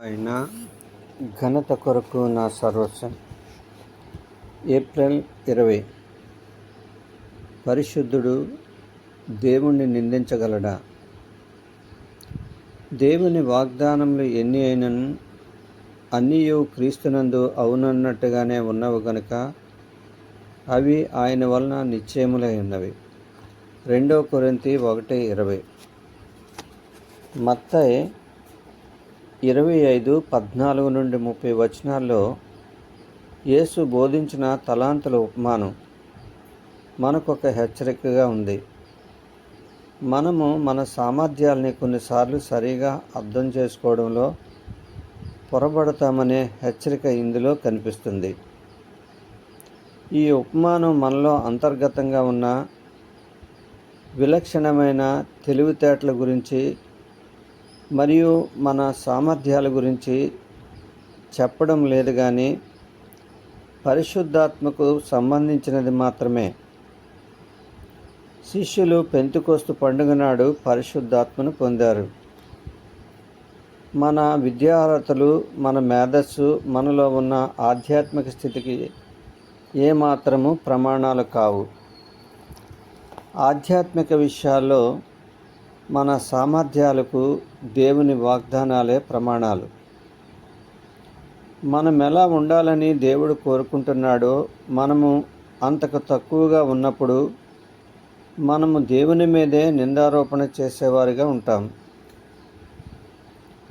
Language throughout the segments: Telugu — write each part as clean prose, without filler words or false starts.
అయినా ఘనత కొరకు నా సర్వస్వం. ఏప్రిల్ 20. పరిశుద్ధుడు దేవుణ్ణి నిందించగలడా? దేవుని వాగ్దానములు ఎన్ని అయినను అన్నీయు క్రీస్తునందు అవునన్నట్టుగానే ఉన్నవి గనుక అవి ఆయన వలన నిశ్చయములై ఉన్నవి. 2 కొరింథీ 1:20. మత్తయి 25:14-30 వచనాల్లో యేసు బోధించిన తలాంతుల ఉపమానం మనకొక హెచ్చరికగా ఉంది. మనము మన సామర్థ్యాలని కొన్నిసార్లు సరిగా అర్థం చేసుకోవడంలో పొరబడతామనే హెచ్చరిక ఇందులో కనిపిస్తుంది. ఈ ఉపమానం మనలో అంతర్గతంగా ఉన్న విలక్షణమైన తెలివితేటల గురించి మరియు మన సామర్థ్యాల గురించి చెప్పడం లేదు, కానీ పరిశుద్ధాత్మకు సంబంధించినది మాత్రమే. శిష్యులు పెంతెకొస్తు పండుగ నాడు పరిశుద్ధాత్మను పొందారు. మన విద్యార్హతలు, మన మేధస్సు, మనలో ఉన్న ఆధ్యాత్మిక స్థితికి ఏమాత్రము ప్రమాణాలు కావు. ఆధ్యాత్మిక విషయాల్లో మన సామర్థ్యాలకు దేవుని వాగ్దానాలే ప్రమాణాలు. మనం ఎలా ఉండాలని దేవుడు కోరుకుంటున్నాడో మనము అంతకు తక్కువగా ఉన్నప్పుడు మనము దేవుని మీదే నిందారోపణ చేసేవారిగా ఉంటాం.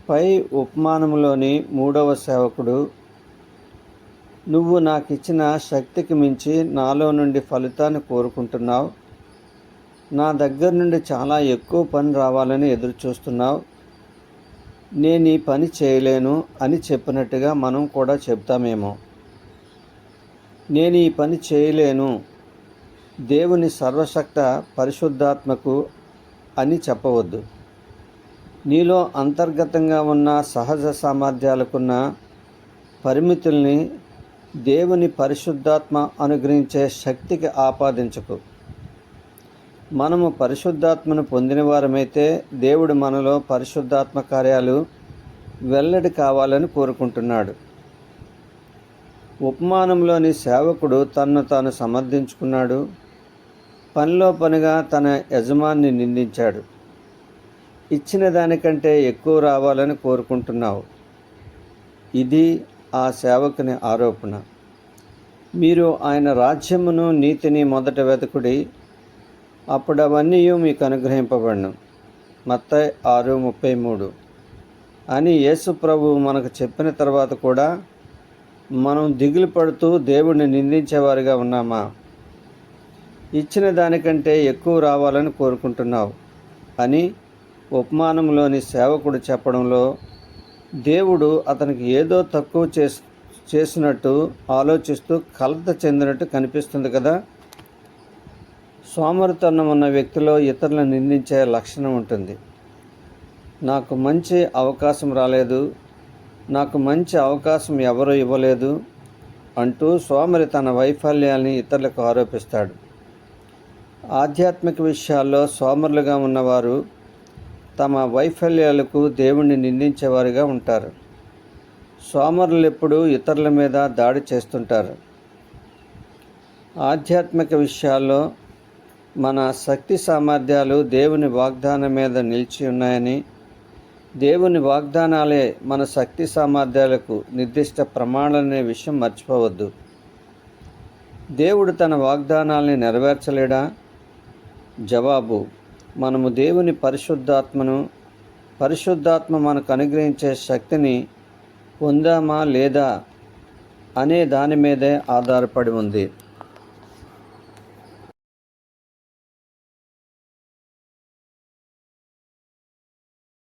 పై ఉపమానంలోని 3వ సేవకుడు, నువ్వు నాకు ఇచ్చిన శక్తికి మించి నాలో నుండి ఫలితాన్ని కోరుకుంటున్నావు, నా దగ్గర నుండి చాలా ఎక్కువ పని రావాలని ఎదురు చూస్తున్నావు, నేను ఈ పని చేయలేను అని చెప్పినట్టుగా మనం కూడా చెప్తామేమో. నేను ఈ పని చేయలేను దేవుని సర్వశక్త పరిశుద్ధాత్మకు అని చెప్పవద్దు. నీలో అంతర్గతంగా ఉన్న సహజ సామర్థ్యాలకున్న పరిమితుల్ని దేవుని పరిశుద్ధాత్మ అనుగ్రహించే శక్తికి ఆపాదించకు. మనము పరిశుద్ధాత్మను పొందిన వారమైతే దేవుడు మనలో పరిశుద్ధాత్మ కార్యాలు వెల్లడి కావాలని కోరుకుంటున్నాడు. ఉపమానంలోని సేవకుడు తన్ను తాను సమర్థించుకున్నాడు. పనిలో పనిగా తన యజమాన్ని నిందించాడు. ఇచ్చిన దానికంటే ఎక్కువ రావాలని కోరుకుంటున్నావు. ఇది ఆ సేవకుని ఆరోపణ. మీరు ఆయన రాజ్యమును నీతిని మొదట వెతకుడి, అప్పుడు అవన్నీ మీకు అనుగ్రహింపబడును. మత్తయి 6:33 అని యేసు ప్రభువు మనకు చెప్పిన తర్వాత కూడా మనం దిగులు పడుతూ దేవుడిని నిందించేవారిగా ఉన్నామా? ఇచ్చిన దానికంటే ఎక్కువ రావాలని కోరుకుంటున్నావు అని ఉపమానంలోని సేవకుడు చెప్పడంలో దేవుడు అతనికి ఏదో తక్కువ చేసినట్టు ఆలోచిస్తూ కలత చెందినట్టు కనిపిస్తుంది కదా. సోమరితనం ఉన్న వ్యక్తిలో ఇతరులను నిందించే లక్షణం ఉంటుంది. నాకు మంచి అవకాశం రాలేదు, నాకు మంచి అవకాశం ఎవరూ ఇవ్వలేదు అంటూ సోమరి తన వైఫల్యాన్ని ఇతరులకు ఆరోపిస్తాడు. ఆధ్యాత్మిక విషయాల్లో సోమరులుగా ఉన్నవారు తమ వైఫల్యాలకు దేవుణ్ణి నిందించేవారుగా ఉంటారు. సోమరులు ఎప్పుడూ ఇతరుల మీద దాడి చేస్తుంటారు. ఆధ్యాత్మిక విషయాల్లో మన శక్తి సామర్థ్యాలు దేవుని వాగ్దానం మీద నిలిచి ఉన్నాయని, దేవుని వాగ్దానాలే మన శక్తి సామర్థ్యాలకు నిర్దిష్ట ప్రమాణాలనే విషయం మర్చిపోవద్దు. దేవుడు తన వాగ్దానాల్ని నెరవేర్చలేడా? జవాబు, మనము దేవుని పరిశుద్ధాత్మ మనకు అనుగ్రహించే శక్తిని పొందామా లేదా అనే దాని మీదే ఆధారపడి ఉంది.